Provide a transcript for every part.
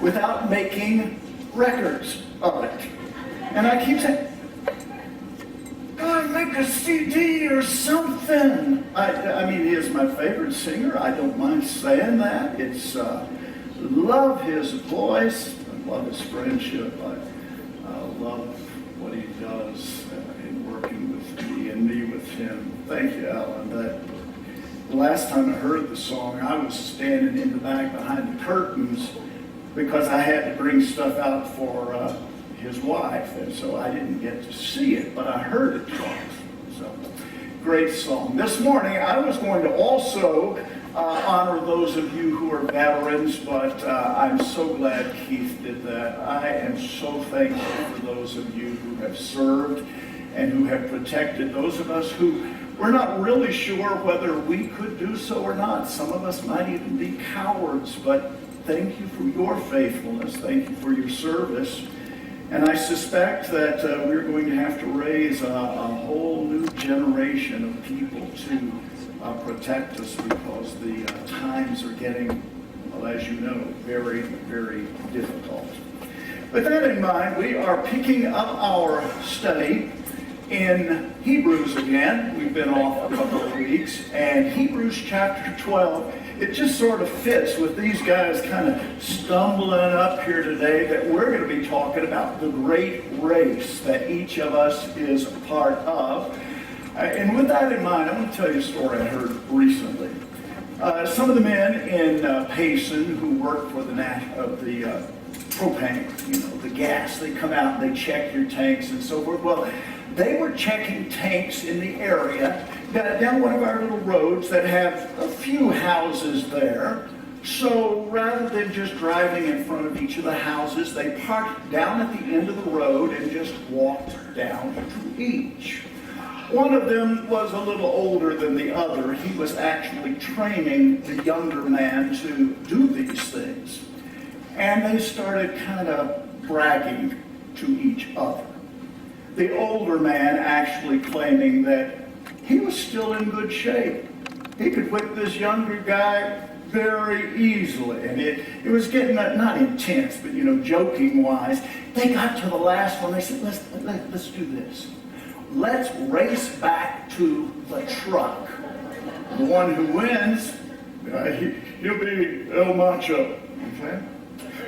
without making records of it. And I keep saying, God, make a CD or something. I mean, he is my favorite singer. I don't mind saying that. It's love his voice. I love his friendship. I love what he does in working with me and me with him. Thank you, Alan. The last time I heard the song, I was standing in the back behind the curtains because I had to bring stuff out for his wife, and so I didn't get to see it, but I heard it twice. So, great song. This morning, I was going to also honor those of you who are veterans, but I'm so glad Keith did that. I am so thankful for those of you who have served and who have protected those of us who we're not really sure whether we could do so or not. Some of us might even be cowards, but thank you for your faithfulness. Thank you for your service. And I suspect that we're going to have to raise a whole new generation of people to protect us because the times are getting, well, as you know, very, very difficult. With that in mind, we are picking up our study in Hebrews again. We've been off a couple of weeks, and Hebrews chapter 12, it just sort of fits with these guys kind of stumbling up here today that we're going to be talking about the great race that each of us is a part of. And with that in mind, I'm going to tell you a story I heard recently. Some of the men in Payson who work for the propane, you know, the gas, they come out and they check your tanks and so forth. Well, they were checking tanks in the area down one of our little roads that have a few houses there. So rather than just driving in front of each of the houses, they parked down at the end of the road and just walked down to each. One of them was a little older than the other. He was actually training the younger man to do these things. And they started kind of bragging to each other. The older man actually claiming that he was still in good shape. He could whip this younger guy very easily. And it was getting not intense, but, you know, joking-wise. They got to the last one. They said, let's do this. Let's race back to the truck. The one who wins, he'll be El Macho. Okay?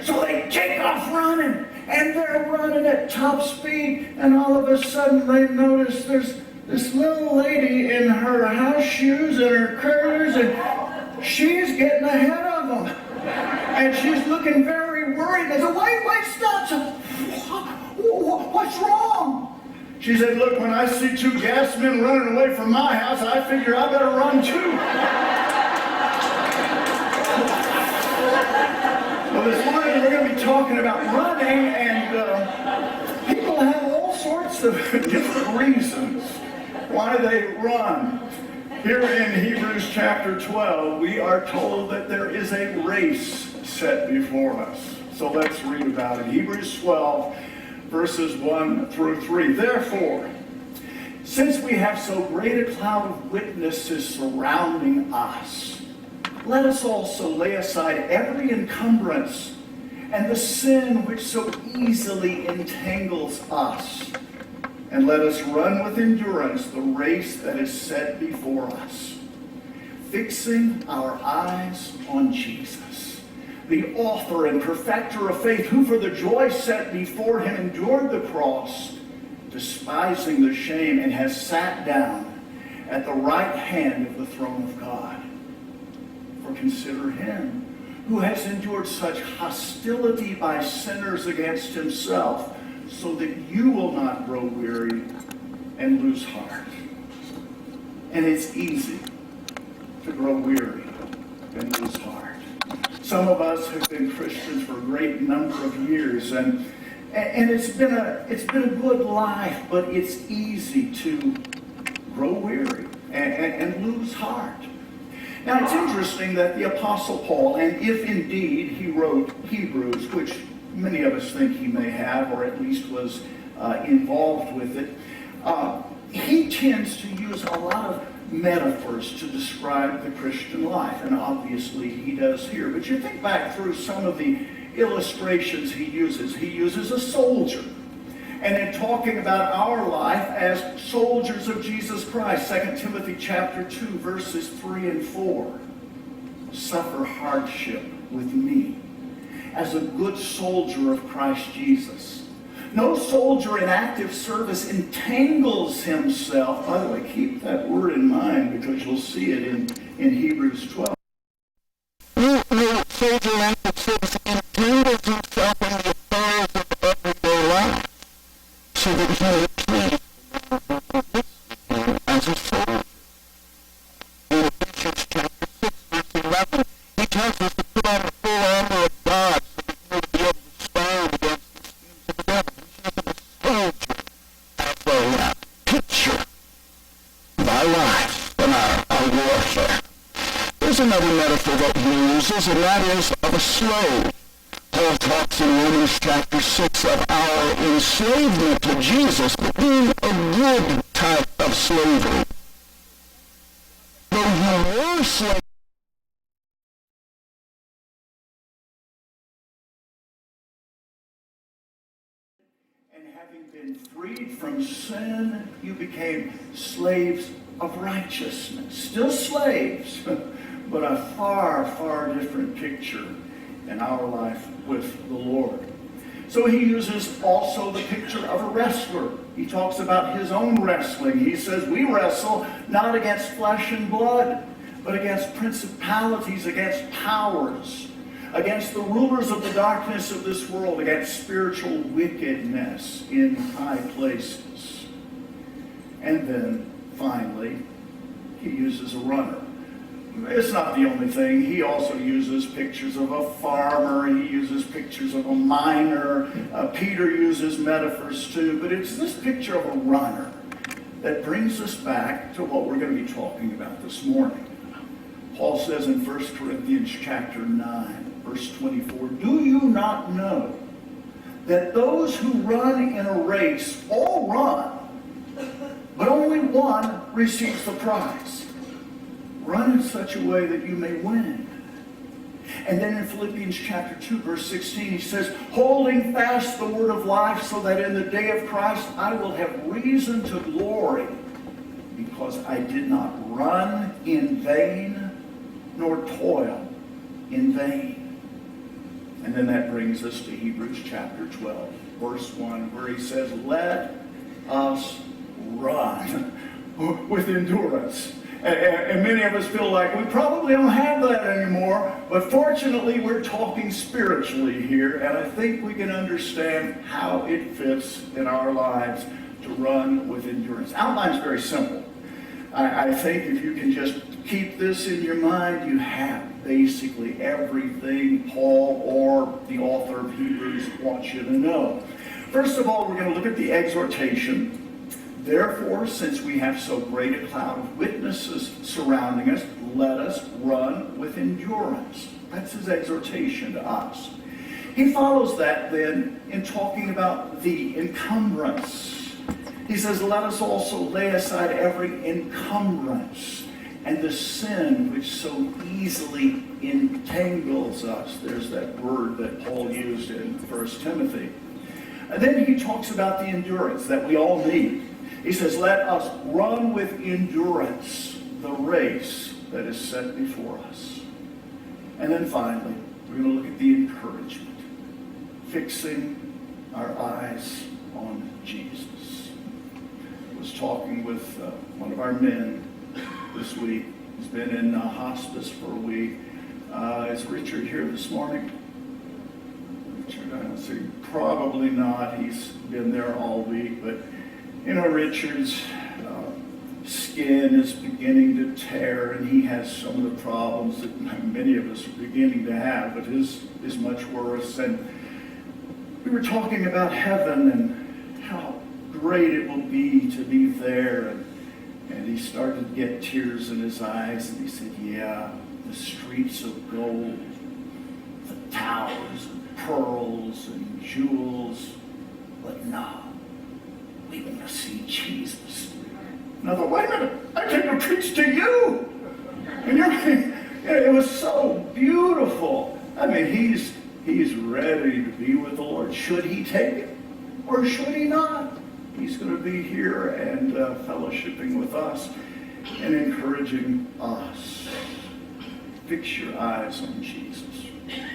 So they take off running, and they're running at top speed, and all of a sudden they notice there's this little lady in her house shoes and her curlers, and she's getting ahead of them. And she's looking very worried. They go, wait, stop. What's wrong? She said, look, when I see two gas men running away from my house, I figure I better run too. Well, this morning we're going to be talking about running, and people have all sorts of different reasons why they run. Here in Hebrews chapter 12, we are told that there is a race set before us. So let's read about it. Hebrews 12, verses 1 through 3. Therefore, since we have so great a cloud of witnesses surrounding us, let us also lay aside every encumbrance and the sin which so easily entangles us, and let us run with endurance the race that is set before us, fixing our eyes on Jesus, the author and perfecter of faith, who for the joy set before him endured the cross, despising the shame, and has sat down at the right hand of the throne of God. For consider him who has endured such hostility by sinners against himself, so that you will not grow weary and lose heart. And it's easy to grow weary and lose heart. Some of us have been Christians for a great number of years, and it's been a good life, but it's easy to grow weary and lose heart. Now, it's interesting that the Apostle Paul, and if indeed he wrote Hebrews, which many of us think he may have, or at least was involved with it, he tends to use a lot of metaphors to describe the Christian life, and obviously he does here. But you think back through some of the illustrations he uses. He uses a soldier. And in talking about our life as soldiers of Jesus Christ, 2 Timothy chapter 2, verses 3 and 4. Suffer hardship with me as a good soldier of Christ Jesus. No soldier in active service entangles himself. By the way, keep that word in mind because you'll see it in Hebrews 12. No soldier in active service entangles himself in the affairs of everyday life, so that he may please as a soldier. In Ephesians chapter 6, verse 11, he tells us to put on the full armor of God so that you will be able to stand against the schemes of the devil. He's using a soldier as a picture of our life and our warfare. There's another metaphor that he uses, and that is of a slave. Paul talks in Romans chapter 6 of our enslavement to Jesus, but being a good type of slavery. Though you were slaves, And having been freed from sin, you became slaves of righteousness. Still slaves, but a far, far different picture in our life with the Lord. So he uses also the picture of a wrestler. He talks about his own wrestling. He says, we wrestle not against flesh and blood, but against principalities, against powers, against the rulers of the darkness of this world, against spiritual wickedness in high places. And then, finally, he uses a runner. It's not the only thing. He also uses pictures of a farmer. He uses pictures of a miner. Peter uses metaphors too. But it's this picture of a runner that brings us back to what we're going to be talking about this morning. Paul says in 1 Corinthians chapter 9, verse 24, do you not know that those who run in a race all run, but only one receives the prize? Run in such a way that you may win. And then in Philippians chapter 2, verse 16, he says, holding fast the word of life, so that in the day of Christ I will have reason to glory, because I did not run in vain, nor toil in vain. And then that brings us to Hebrews chapter 12, verse 1, where he says, let us run with endurance. And many of us feel like we probably don't have that anymore, but fortunately we're talking spiritually here, and I think we can understand how it fits in our lives to run with endurance. Outline's very simple. I think if you can just keep this in your mind, you have basically everything Paul or the author of Hebrews wants you to know. First of all, we're going to look at the exhortation. Therefore, since we have so great a cloud of witnesses surrounding us, let us run with endurance. That's his exhortation to us. He follows that then in talking about the encumbrance. He says, let us also lay aside every encumbrance and the sin which so easily entangles us. There's that word that Paul used in 1 Timothy. And then he talks about the endurance that we all need. He says, let us run with endurance the race that is set before us. And then finally, we're going to look at the encouragement, fixing our eyes on Jesus. I was talking with one of our men this week. He's been in hospice for a week. Is Richard here this morning? Richard, I don't see. Probably not. He's been there all week, but you know, Richard's skin is beginning to tear, and he has some of the problems that many of us are beginning to have, but his is much worse. And we were talking about heaven and how great it will be to be there. And he started to get tears in his eyes, and he said, yeah, the streets of gold, the towers and pearls and jewels, but no. We want to see Jesus. Now, wait a minute, I came to preach to you. And it was so beautiful. I mean, he's He's ready to be with the Lord. Should he take it or should he not? He's going to be here and fellowshipping with us and encouraging us. Fix your eyes on Jesus.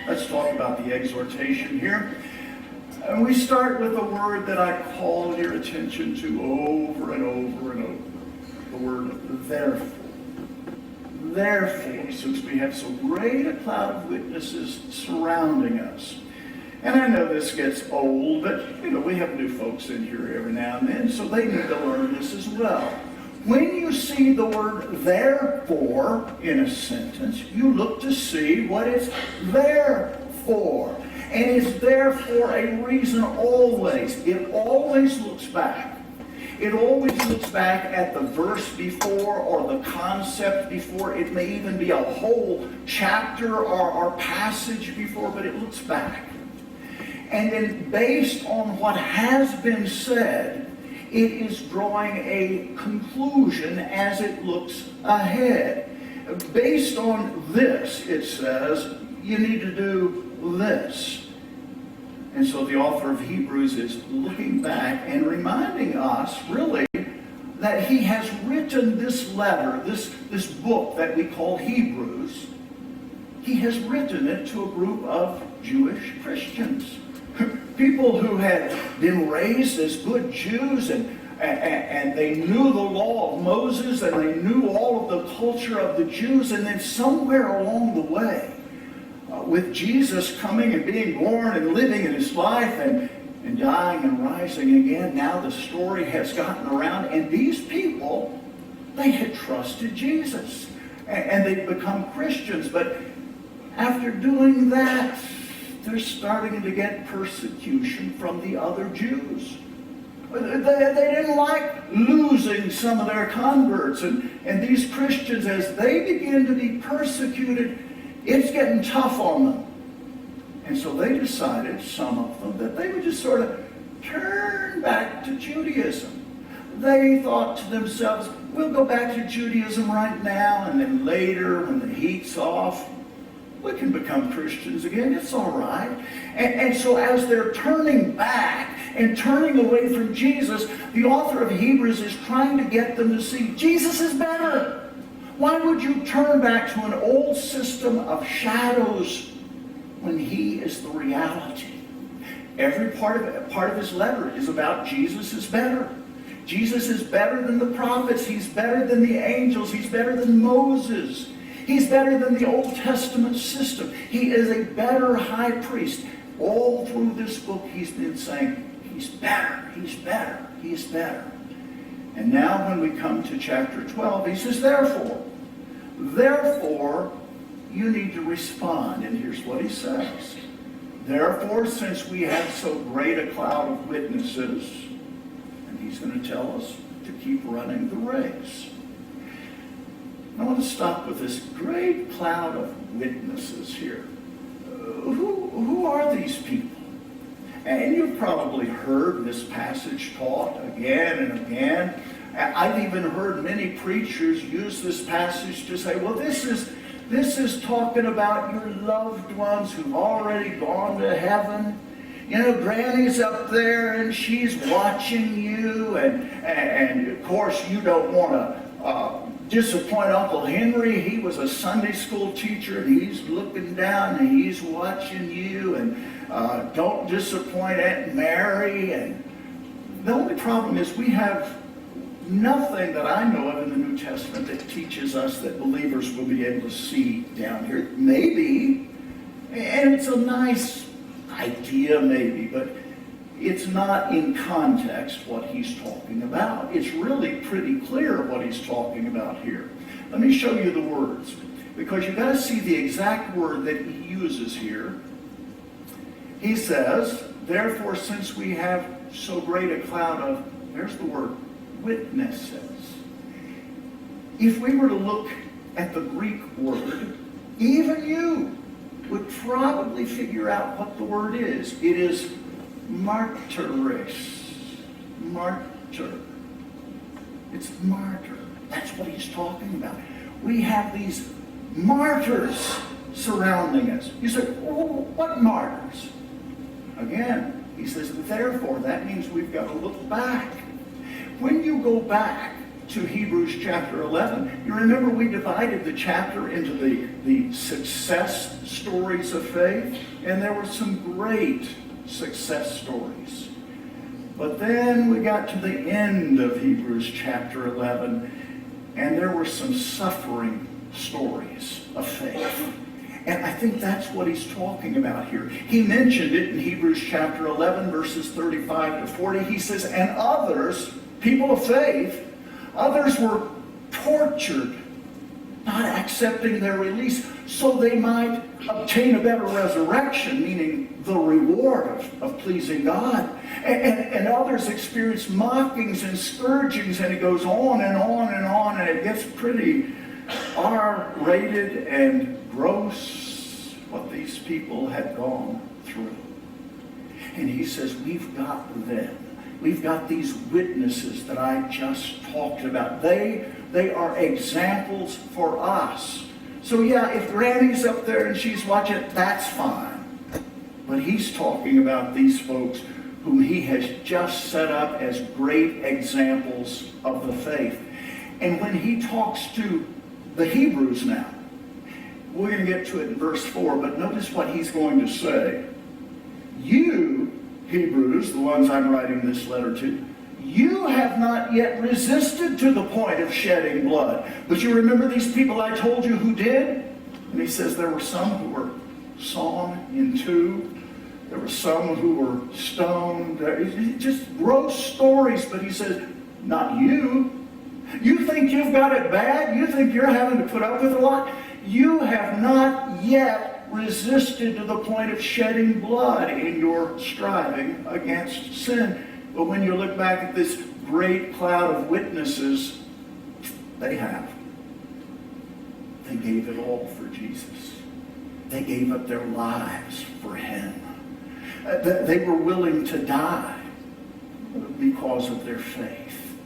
Let's talk about the exhortation here. And we start with a word that I call your attention to over and over and over. The word therefore. Therefore, since we have so great a cloud of witnesses surrounding us. And I know this gets old, but we have new folks in here every now and then, so they need to learn this as well. When you see the word therefore in a sentence, you look to see what it's there for. And it's there for a reason always. It always looks back. It always looks back at the verse before or the concept before. It may even be a whole chapter or passage before, but it looks back. And then based on what has been said, it is drawing a conclusion as it looks ahead. Based on this, it says, you need to do this. And so the author of Hebrews is looking back and reminding us, really, that he has written this letter, this book that we call Hebrews. He has written it to a group of Jewish Christians. People who had been raised as good Jews and they knew the law of Moses and they knew all of the culture of the Jews, and then somewhere along the way, with Jesus coming and being born and living in his life and dying and rising again, now the story has gotten around, and these people, they had trusted Jesus and they'd become Christians, but after doing that, they're starting to get persecution from the other Jews. They didn't like losing some of their converts, and these Christians, as they begin to be persecuted, it's getting tough on them. And so they decided, some of them, that they would just sort of turn back to Judaism. They thought to themselves, we'll go back to Judaism right now, and then later, when the heat's off, we can become Christians again. It's all right. And so as they're turning back and turning away from Jesus, the author of Hebrews is trying to get them to see Jesus is better. Why would you turn back to an old system of shadows when he is the reality? Every part of his letter is about Jesus is better. Jesus is better than the prophets. He's better than the angels. He's better than Moses. He's better than the Old Testament system. He is a better high priest. All through this book he's been saying, he's better, he's better, he's better. And now when we come to chapter 12, he says, therefore, you need to respond. And here's what he says. Therefore, since we have so great a cloud of witnesses, and he's going to tell us to keep running the race. I want to stop with this great cloud of witnesses here. Who are these people? And you've probably heard this passage taught again and again. I've even heard many preachers use this passage to say, well, this is talking about your loved ones who've already gone to heaven. You know, Granny's up there and she's watching you, and of course you don't want to disappoint Uncle Henry. He was a Sunday school teacher and he's looking down and he's watching you, and don't disappoint Aunt Mary. And the only problem is we have nothing that I know of in the New Testament that teaches us that believers will be able to see down here. Maybe, and it's a nice idea maybe, but it's not in context what he's talking about. It's really pretty clear what he's talking about here. Let me show you the words, because you've got to see the exact word that he uses here. He says, therefore, since we have so great a cloud of, there's the word, witnesses. If we were to look at the Greek word, even you would probably figure out what the word is. It is martyris. Martyr. It's martyr. That's what he's talking about. We have these martyrs surrounding us. You say, oh, what martyrs? Again, he says, therefore, that means we've got to look back. When you go back to Hebrews chapter 11, you remember we divided the chapter into the success stories of faith, and there were some great success stories. But then we got to the end of Hebrews chapter 11, and there were some suffering stories of faith. And I think that's what he's talking about here. He mentioned it in Hebrews chapter 11, verses 35 to 40. He says, and others, people of faith, others were tortured, not accepting their release, so they might obtain a better resurrection, meaning the reward of pleasing God. And others experienced mockings and scourgings, and it goes on and on and on, and it gets pretty R-rated and gross, what these people had gone through. And he says, we've got them. We've got these witnesses that I just talked about. They are examples for us. So yeah, if Granny's up there and she's watching, that's fine. But he's talking about these folks whom he has just set up as great examples of the faith. And when he talks to the Hebrews now, we're going to get to it in verse 4, but notice what he's going to say. You, Hebrews, the ones I'm writing this letter to, you have not yet resisted to the point of shedding blood. But you remember these people I told you who did? And he says there were some who were sawn in two. There were some who were stoned. Just gross stories. But he says, not you. You think you've got it bad? You think you're having to put up with a lot? You have not yet resisted to the point of shedding blood in your striving against sin. But when you look back at this great cloud of witnesses, they have. They gave it all for Jesus. They gave up their lives for him. They were willing to die because of their faith.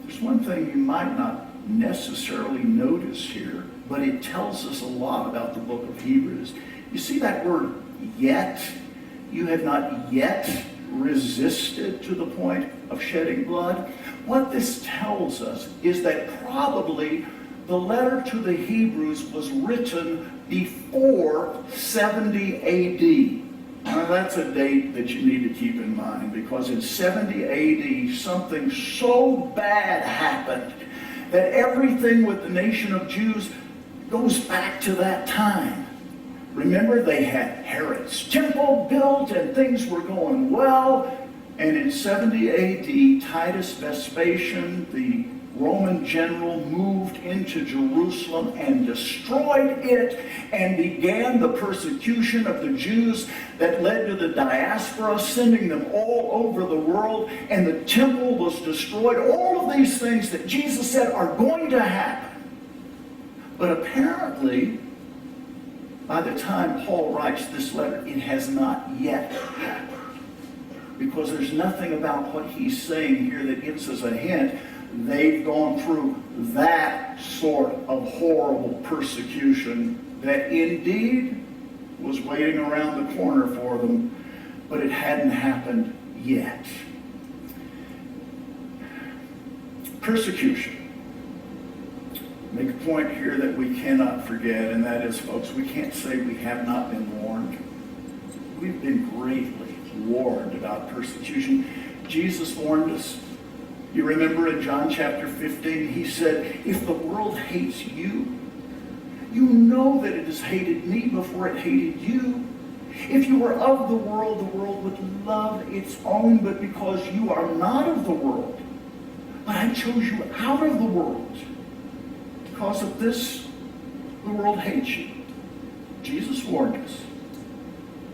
There's one thing you might not necessarily notice here, but it tells us a lot about the book of Hebrews. You see that word yet? You have not yet resisted to the point of shedding blood. What this tells us is that probably the letter to the Hebrews was written before 70 AD. Now that's a date that you need to keep in mind, because in 70 AD something so bad happened that everything with the nation of Jews goes back to that time. Remember, they had Herod's temple built and things were going well. And in 70 AD, Titus Vespasian, the Roman general, moved into Jerusalem and destroyed it and began the persecution of the Jews that led to the diaspora, sending them all over the world. And the temple was destroyed. All of these things that Jesus said are going to happen. But apparently, by the time Paul writes this letter, it has not yet happened. Because there's nothing about what he's saying here that gives us a hint they've gone through that sort of horrible persecution that indeed was waiting around the corner for them, but it hadn't happened yet. Persecution. Make a point here that we cannot forget, and that is, folks, we can't say we have not been warned. We've been greatly warned about persecution. Jesus warned us. You remember in John chapter 15, he said, if the world hates you, you know that it has hated me before it hated you. If you were of the world would love its own, but because you are not of the world, but I chose you out of the world, because of this, the world hates you. Jesus warned us.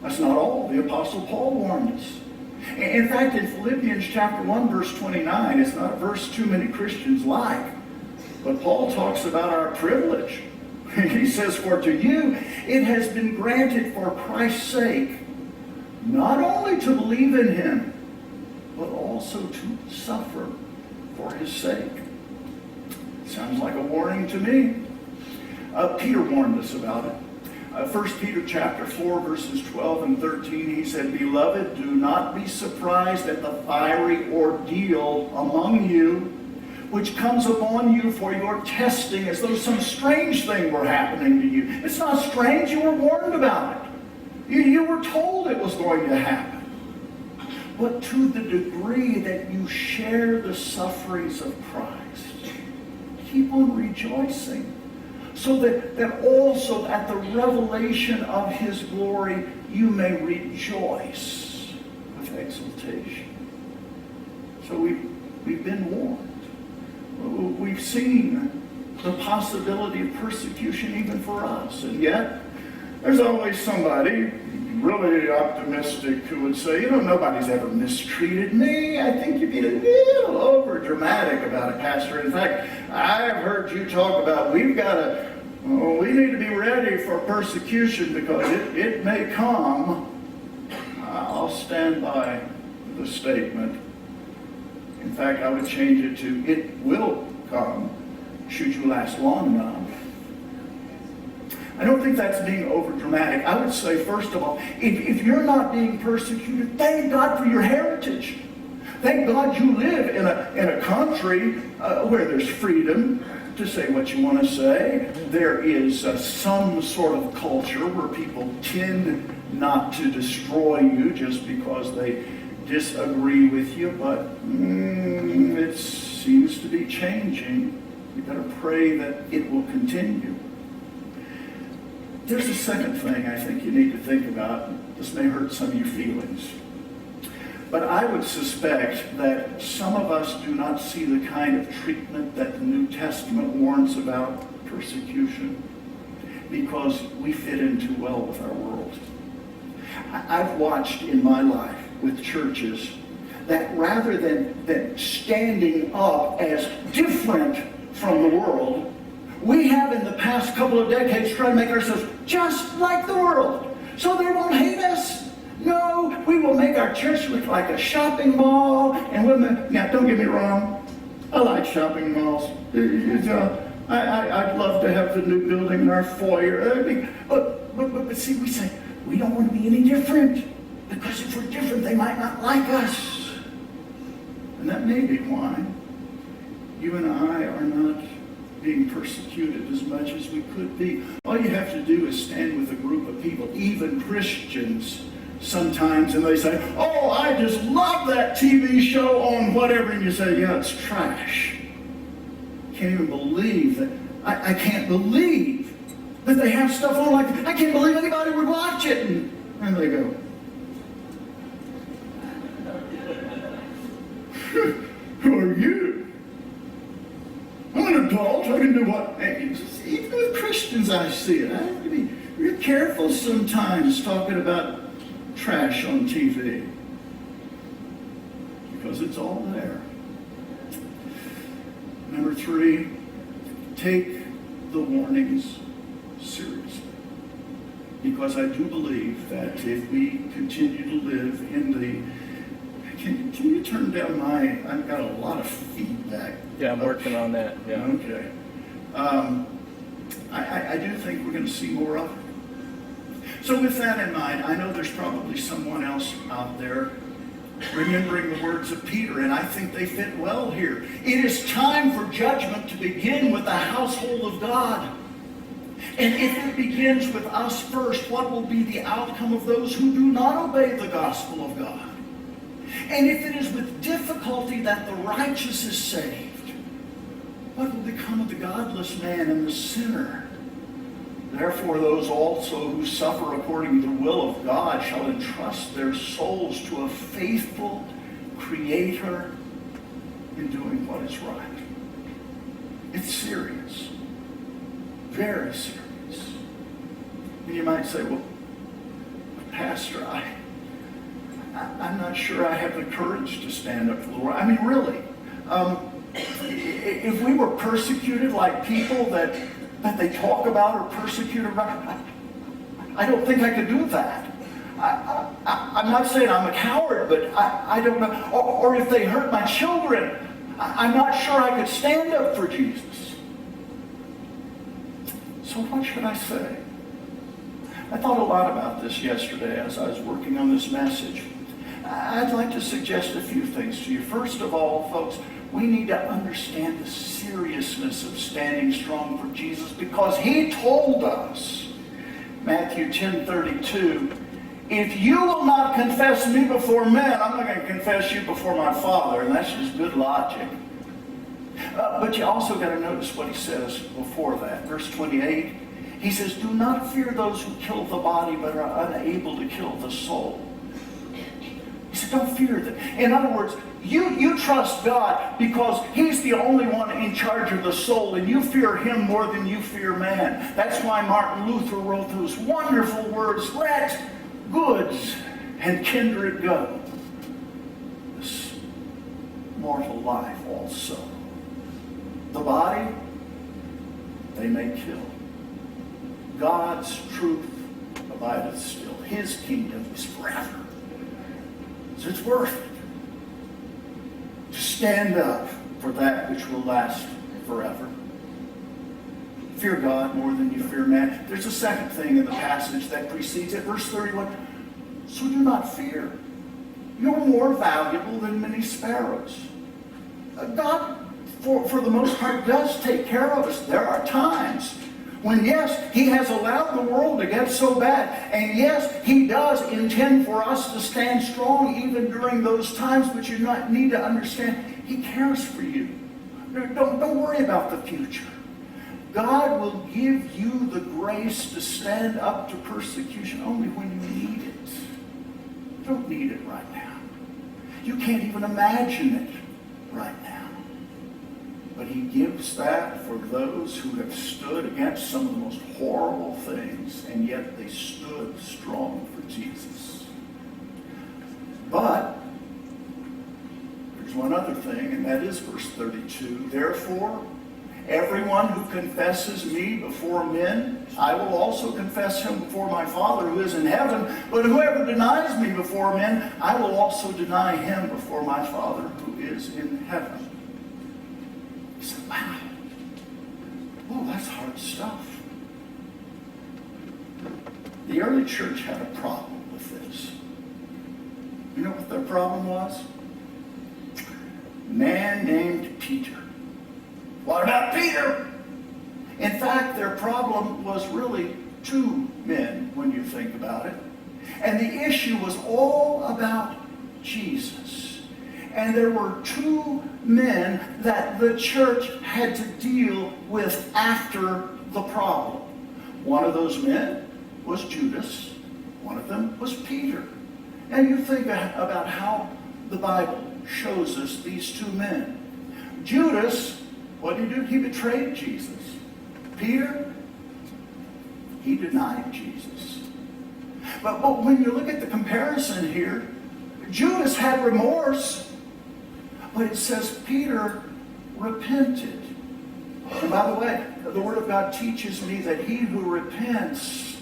That's not all. The Apostle Paul warned us. In fact, in Philippians chapter 1, verse 29, it's not a verse too many Christians like, but Paul talks about our privilege. He says, for to you it has been granted for Christ's sake, not only to believe in him, but also to suffer for his sake. Sounds like a warning to me. Peter warned us about it. 1 Peter chapter 4, verses 12 and 13, he said, "Beloved, do not be surprised at the fiery ordeal among you, which comes upon you for your testing, as though some strange thing were happening to you." It's not strange. You were warned about it. You were told it was going to happen. But to the degree that you share the sufferings of Christ, keep on rejoicing, so that also at the revelation of his glory you may rejoice with exultation. So we've been warned. We've seen the possibility of persecution even for us. And yet, there's always somebody really optimistic who would say, nobody's ever mistreated me. I think you're getting a little over dramatic about it, Pastor. In fact, I've heard you talk about we need to be ready for persecution because it may come. I'll stand by the statement. In fact, I would change it to, it will come should you last long enough. I don't think that's being over dramatic. I would say, first of all, if you're not being persecuted, thank God for your heritage. Thank God you live in a country where there's freedom to say what you want to say. There is some sort of culture where people tend not to destroy you just because they disagree with you, but it seems to be changing. You better pray that it will continue. There's a second thing I think you need to think about. This may hurt some of your feelings. But I would suspect that some of us do not see the kind of treatment that the New Testament warns about persecution because we fit in too well with our world. I've watched in my life with churches that rather than standing up as different from the world, we have in the past couple of decades tried to make ourselves just like the world so they won't hate us. No, we will make our church look like a shopping mall. And now, don't get me wrong, I like shopping malls. I'd love to have the new building in our foyer. But see, we say, we don't want to be any different because if we're different, they might not like us. And that may be why you and I are not being persecuted as much as we could be. All you have to do is stand with a group of people, even Christians sometimes, and they say, "Oh, I just love that TV show on whatever," and you say, "Yeah, it's trash." Can't even believe that. I can't believe that they have stuff on like that. I can't believe anybody would watch it. And they go, "Who are you? I'm an adult. I can do what?" Even with Christians, I see it. I have to be real careful sometimes talking about trash on TV because it's all there. Number 3, take the warnings seriously. Because I do believe that if we continue to live in the... Can you turn down I've got a lot of feedback. Yeah, I'm working on that. Yeah. Okay. I do think we're going to see more of it. So with that in mind, I know there's probably someone else out there remembering the words of Peter, and I think they fit well here. It is time for judgment to begin with the household of God. And if it begins with us first, what will be the outcome of those who do not obey the gospel of God? And if it is with difficulty that the righteous is saved, what will become of the godless man and the sinner? Therefore, those also who suffer according to the will of God shall entrust their souls to a faithful Creator in doing what is right. It's serious. Very serious. And you might say, "Well, Pastor, I'm not sure I have the courage to stand up for the Lord." I mean, really. If we were persecuted like people that they talk about or persecuted, I don't think I could do that. I'm not saying I'm a coward, but I don't know. Or if they hurt my children, I'm not sure I could stand up for Jesus. So So what should I say? I thought a lot about this yesterday as I was working on this message. I'd like to suggest a few things to you. First of all, folks, we need to understand the seriousness of standing strong for Jesus, because he told us, Matthew 10:32, if you will not confess me before men, I'm not going to confess you before my Father. And that's just good logic. But you also got to notice what he says before that. Verse 28, he says, do not fear those who kill the body but are unable to kill the soul. He said, don't fear them. In other words, you trust God because he's the only one in charge of the soul, and you fear him more than you fear man. That's why Martin Luther wrote those wonderful words, let goods and kindred go. This mortal life also. The body, they may kill. God's truth abideth still. His kingdom is forever. So it's worth it to stand up for that which will last forever. Fear God more than you fear man. There's a second thing in the passage that precedes it. Verse 31. So do not fear. You're more valuable than many sparrows. God, for the most part, does take care of us. There are times when, yes, he has allowed the world to get so bad. And yes, he does intend for us to stand strong even during those times. But you need to understand, he cares for you. Don't worry about the future. God will give you the grace to stand up to persecution only when you need it. You don't need it right now. You can't even imagine it right now. But he gives that for those who have stood against some of the most horrible things, and yet they stood strong for Jesus. But there's one other thing, and that is verse 32. Therefore, everyone who confesses me before men, I will also confess him before my Father who is in heaven. But whoever denies me before men, I will also deny him before my Father who is in heaven. He said, wow. Oh, that's hard stuff. The early church had a problem with this. You know what their problem was? A man named Peter. What about Peter? In fact, their problem was really two men when you think about it. And the issue was all about Jesus. And there were two men that the church had to deal with after the problem. One of those men was Judas. One of them was Peter. And you think about how the Bible shows us these two men. Judas, what did he do? He betrayed Jesus. Peter, he denied Jesus. But when you look at the comparison here, Judas had remorse, but it says Peter repented. And by the way, the Word of God teaches me that he who repents,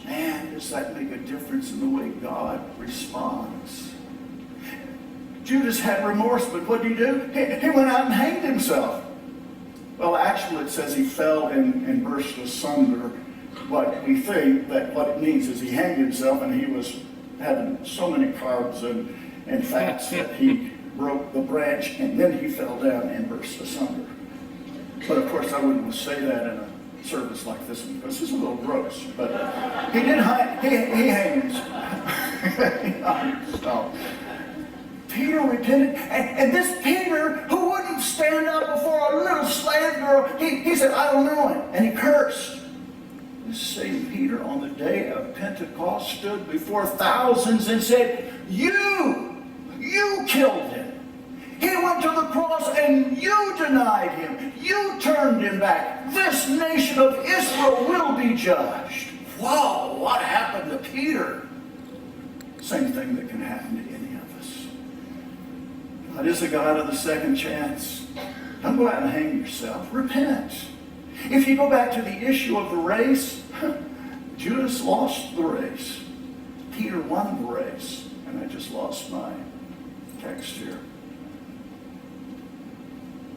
man, does that make a difference in the way God responds. Judas had remorse, but what did he do? He went out and hanged himself. Well, actually, it says he fell and burst asunder. But we think that what it means is he hanged himself, and he was having so many carbs and fats that he broke the branch, and then he fell down and burst asunder. But of course, I wouldn't say that in a service like this one, because it's a little gross. But he did he hanged himself. Peter repented, and this Peter, who wouldn't stand up before a little slave girl, he said, I don't know him, and he cursed. This same Peter, on the day of Pentecost, stood before thousands and said, you killed him. He went to the cross and you denied him. You turned him back. This nation of Israel will be judged. Whoa, what happened to Peter? Same thing that can happen to any of us. God is a God of the second chance. Don't go out and hang yourself. Repent. If you go back to the issue of the race, Judas lost the race. Peter won the race. And I just lost my text here.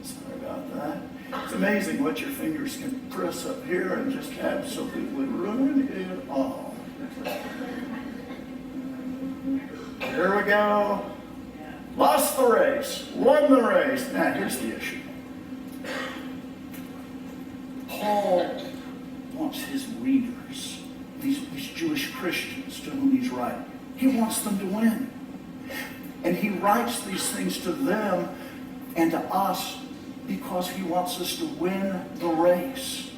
Sorry about that. It's amazing what your fingers can press up here and just absolutely ruin it all. Here we go. Lost the race. Won the race. Now, here's the issue. Paul wants his readers, these Jewish Christians to whom he's writing, he wants them to win. And he writes these things to them and to us because he wants us to win the race.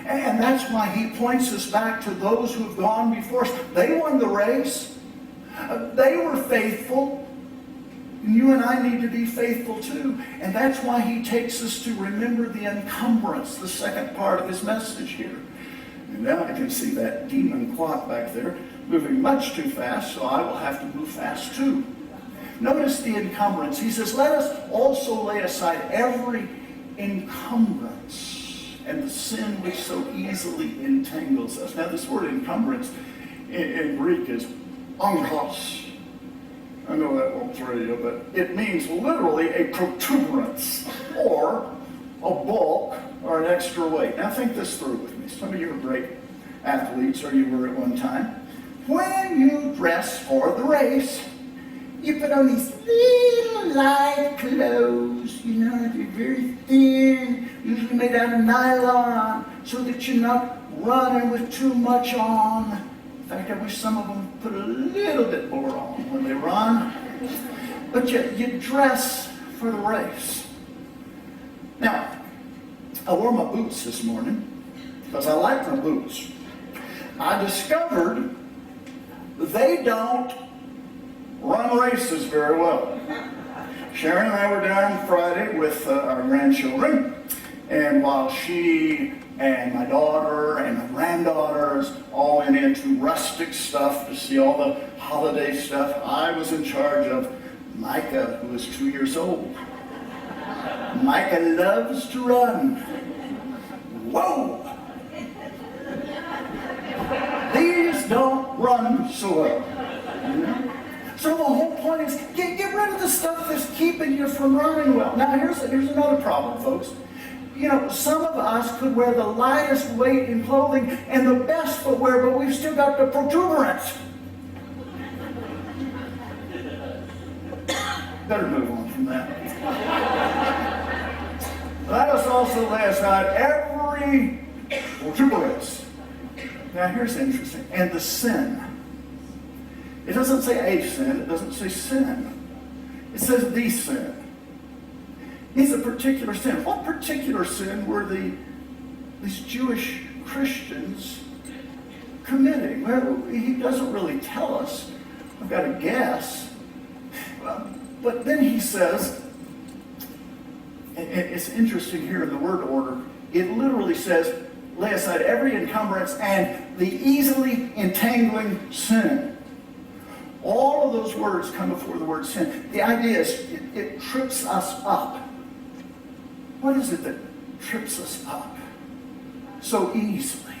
And that's why he points us back to those who have gone before us. They won the race. They were faithful. And you and I need to be faithful too. And that's why he takes us to remember the encumbrance, the second part of his message here. And now I can see that demon clock back there moving much too fast, so I will have to move fast too. Notice the encumbrance. He says, let us also lay aside every encumbrance and the sin which so easily entangles us. Now this word encumbrance in Greek is angros. I know that won't throw you, but it means literally a protuberance or a bulk or an extra weight. Now think this through with me. Some of you are great athletes, or you were at one time. When you dress for the race, you put on these little light clothes, you know, they're very thin, usually made out of nylon, so that you're not running with too much on. In fact, I wish some of them put a little bit more on when they run. But you dress for the race. Now, I wore my boots this morning because I like my boots. I discovered they don't run races very well. Sharon and I were down Friday with our grandchildren, and while she and my daughter and my granddaughters all went into rustic stuff to see all the holiday stuff, I was in charge of Micah, who is 2 years old. Micah loves to run. Whoa! These don't run so well. So the whole point is, get rid of the stuff that's keeping you from running well. Now here's another problem, folks. You know, some of us could wear the lightest weight in clothing and the best footwear, but we've still got the protuberance. Better move on from that. Let us also lay aside every protuberance. Now here's interesting. And the sin. It doesn't say a sin. It doesn't say sin. It says the sin. It's a particular sin. What particular sin were these Jewish Christians committing? Well, he doesn't really tell us. I've got to guess. But then he says, it's interesting here in the word order, it literally says, lay aside every encumbrance and the easily entangling sin. All of those words come before the word sin. The idea is it trips us up. What is it that trips us up so easily?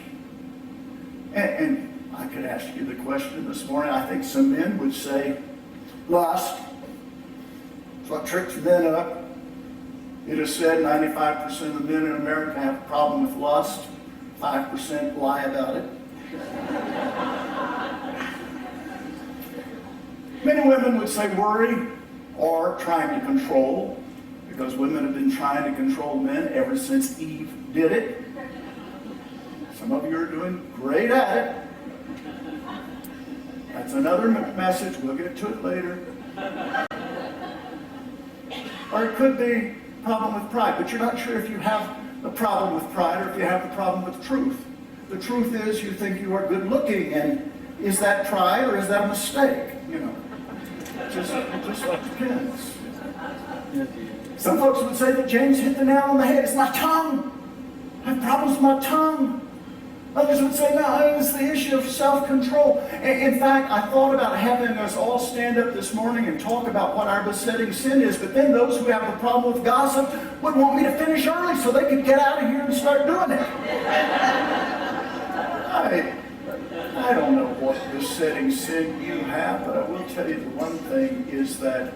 And I could ask you the question this morning. I think some men would say, lust. It's what trips men up. It is said 95% of the men in America have a problem with lust. 5% lie about it. Many women would say worry or trying to control, because women have been trying to control men ever since Eve did it. Some of you are doing great at it. That's another message. We'll get to it later. Or it could be a problem with pride, but you're not sure if you have the problem with pride or if you have the problem with truth. The truth is you think you are good looking, and is that pride or is that a mistake? You know, it just depends. Some folks would say that James hit the nail on the head. It's my tongue. I have problems with my tongue. Others would say, no, it's the issue of self-control. In fact, I thought about having us all stand up this morning and talk about what our besetting sin is, but then those who have a problem with gossip would want me to finish early so they could get out of here and start doing it. I don't know what besetting sin you have, but I will tell you the one thing is that,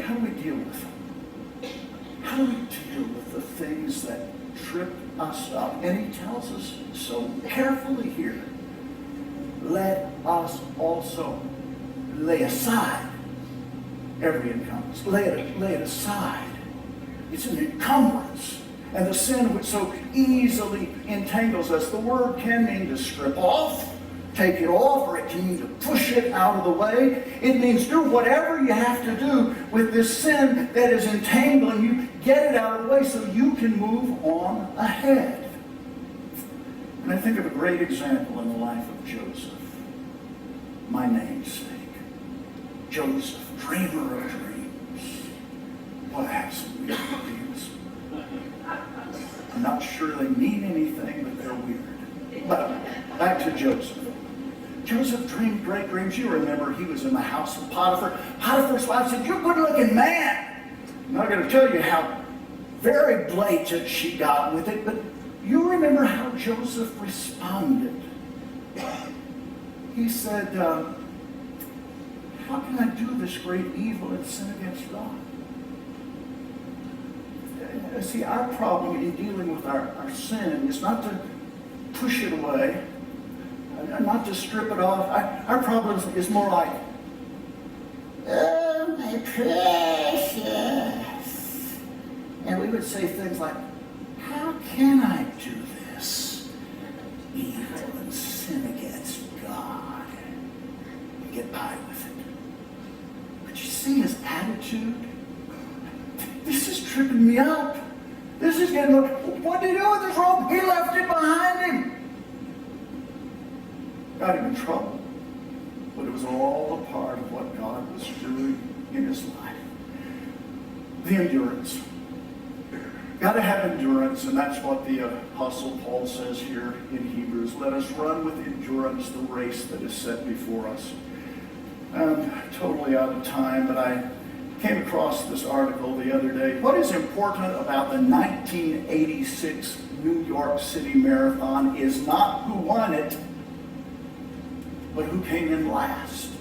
how do we deal with them? how do we deal with the things that trip us up? And he tells us so carefully here. Let us also lay aside every encumbrance. Lay it aside. It's an encumbrance. And the sin which so easily entangles us. The word can mean to strip off, take it off, or it can mean to push it out of the way. It means do whatever you have to do with this sin that is entangling you. Get it out of the way so you can move on ahead. And I think of a great example in the life of Joseph, my namesake. Joseph, dreamer of dreams. What absolute weird dreams. I'm not sure they mean anything, but they're weird. But back to Joseph. Joseph dreamed great dreams. You remember he was in the house of Potiphar. Potiphar's wife said, "You're a good-looking man." I'm not going to tell you how very blatant she got with it, but you remember how Joseph responded. He said, how can I do this great evil and sin against God? See, our problem in dealing with our sin is not to push it away, not to strip it off. Our problem is more like, oh, my precious. And we would say things like, how can I do this evil and sin against God? And get by with it. But you see his attitude? This is tripping me up. This is getting... What did he do with his robe? He left it behind him. Got him in trouble. But it was all a part of what God was doing in his life. The endurance. Got to have endurance, and that's what the Apostle Paul says here in Hebrews. Let us run with endurance the race that is set before us. I'm totally out of time, but I came across this article the other day. What is important about the 1986 New York City Marathon is not who won it, but who came in last.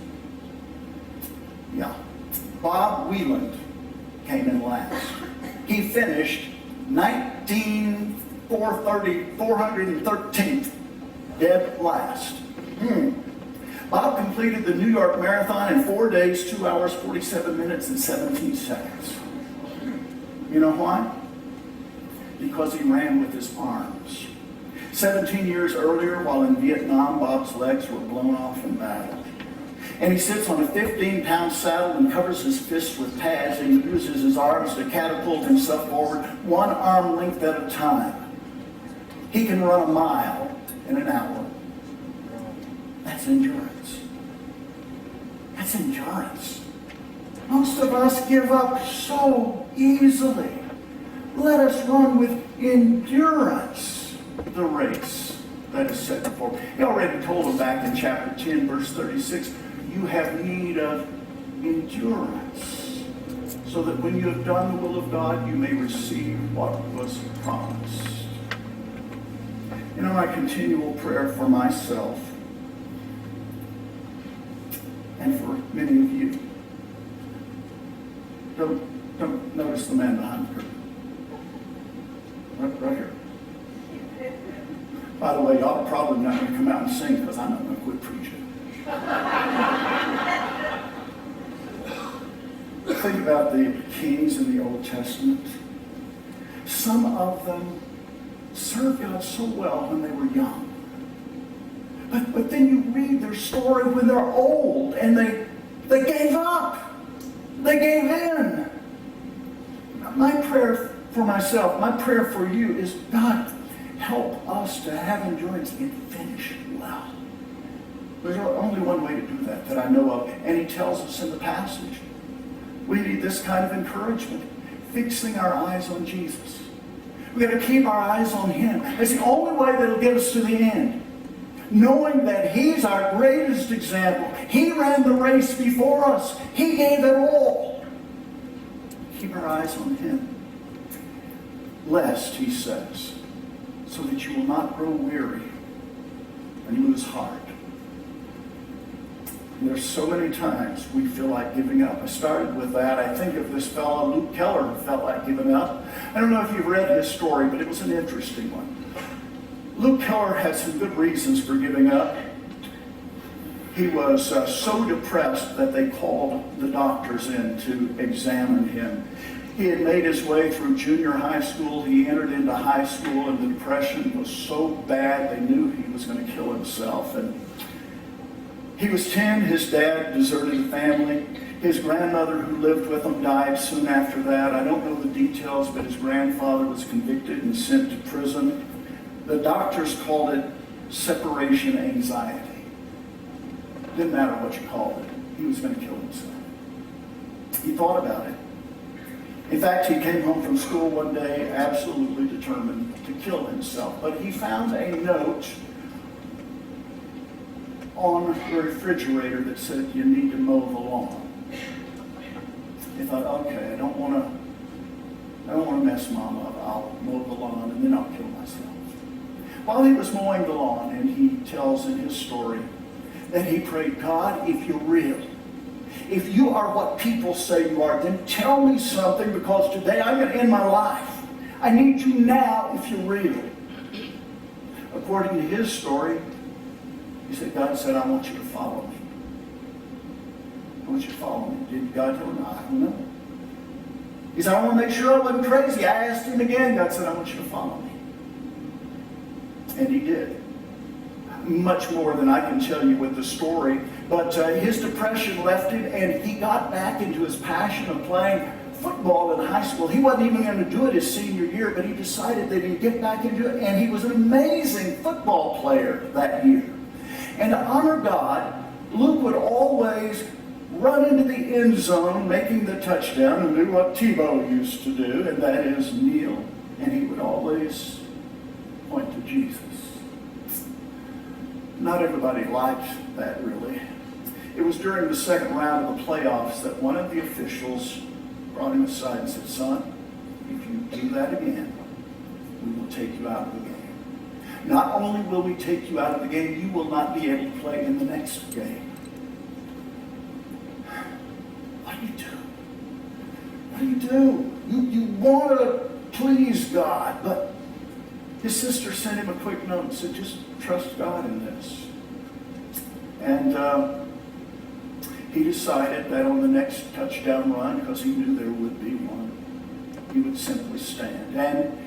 Yeah. Bob Wieland came in last. He finished 413th, dead last. Bob completed the New York Marathon in 4 days, 2 hours, 47 minutes, and 17 seconds. You know why? Because he ran with his arms. 17 years earlier, while in Vietnam, Bob's legs were blown off in battle. And he sits on a 15-pound saddle and covers his fists with pads, and he uses his arms to catapult himself forward 1 arm length at a time. He can run a mile in an hour. That's endurance. That's endurance. Most of us give up so easily. Let us run with endurance the race that is set before. He already told them back in chapter 10, verse 36, you have need of endurance, so that when you have done the will of God, you may receive what was promised. You know, my continual prayer for myself and for many of you. Don't notice the man behind the curtain. Right here. By the way, y'all are probably not going to come out and sing because I'm not going to quit preaching. Think about the kings in the Old Testament. Some of them served God so well when they were young. But then you read their story when they're old and they gave up. They gave in. My prayer for myself, my prayer for you is, God, help us to have endurance and finish well. There's only one way to do that I know of, and he tells us in the passage. We need this kind of encouragement, fixing our eyes on Jesus. We've got to keep our eyes on him. It's the only way that will get us to the end. Knowing that he's our greatest example. He ran the race before us. He gave it all. Keep our eyes on him. Lest, he says, so that you will not grow weary and lose heart. There's so many times we feel like giving up. I started with that. I think of this fellow, Luke Keller, who felt like giving up. I don't know if you've read his story, but it was an interesting one. Luke Keller had some good reasons for giving up. He was so depressed that they called the doctors in to examine him. He had made his way through junior high school. He entered into high school, and the depression was so bad they knew he was going to kill himself. And he was 10. His dad deserted the family. His grandmother, who lived with him, died soon after that. I don't know the details, but his grandfather was convicted and sent to prison. The doctors called it separation anxiety. Didn't matter what you called it. He was going to kill himself. He thought about it. In fact, he came home from school one day absolutely determined to kill himself. But he found a note on the refrigerator that said, "You need to mow the lawn." He thought, okay, I don't want to mess Mom up. I'll mow the lawn and then I'll kill myself. While he was mowing the lawn, and he tells in his story that he prayed, "God, if you're real, if you are what people say you are, then tell me something, because today I'm going to end my life. I need you now if you're real." According to his story, he said, God said, "I want you to follow me. I want you to follow me." Did God tell him? I don't know. He said, "I want to make sure I wasn't crazy." I asked him again. God said, "I want you to follow me." And he did. Much more than I can tell you with the story. But his depression left him, and he got back into his passion of playing football in high school. He wasn't even going to do it his senior year, but he decided that he'd get back into it, and he was an amazing football player that year. And to honor God, Luke would always run into the end zone, making the touchdown, and do what Tebow used to do, and that is kneel. And he would always point to Jesus. Not everybody liked that, really. It was during the second round of the playoffs that one of the officials brought him aside and said, "Son, if you do that again, we will take you out of the game. Not only will we take you out of the game, you will not be able to play in the next game." What do you do? What do you do? You want to please God, but his sister sent him a quick note and said, "Just trust God in this." And he decided that on the next touchdown run, because he knew there would be one, he would simply stand. And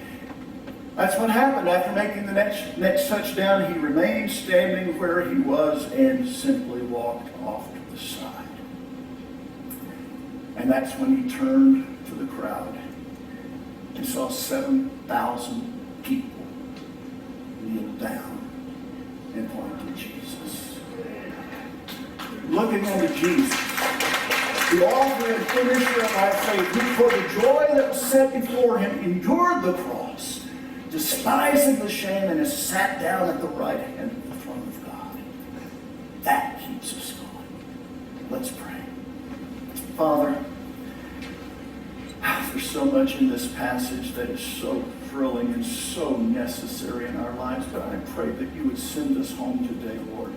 that's what happened. After making the next touchdown, he remained standing where he was and simply walked off to the side. And that's when he turned to the crowd and saw 7,000 people kneel down and point to Jesus. Looking unto Jesus, the author and finisher of our faith, who for the joy that was set before him endured the cross, despising the shame, and has sat down at the right hand of the throne of God. That keeps us going. Let's pray. Father, there's so much in this passage that is so thrilling and so necessary in our lives, but I pray that you would send us home today, Lord,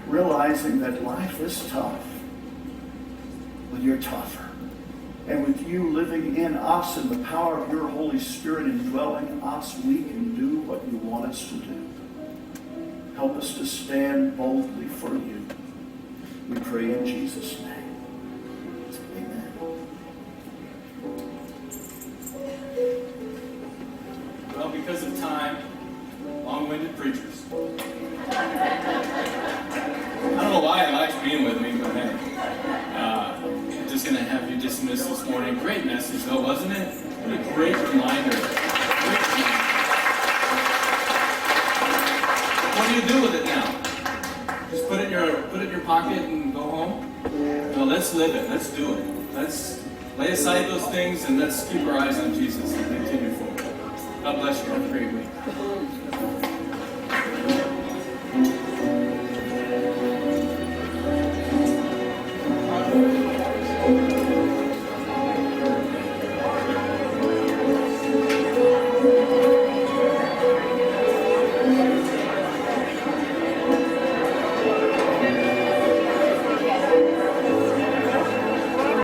realizing that life is tough, but you're tougher. And with you living in us and the power of your Holy Spirit indwelling us, we can do what you want us to do. Help us to stand boldly for you. We pray in Jesus' name. Amen. Well, because of time, long-winded preachers. I don't know why he likes being with me, but hey. I'm just going to have you dismissed this morning. Great message, though, wasn't it? What a great reminder. What do you do with it now? Just put it in your pocket and go home? No, let's live it. Let's do it. Let's lay aside those things and let's keep our eyes on Jesus and continue forward. God bless you. Have a great week.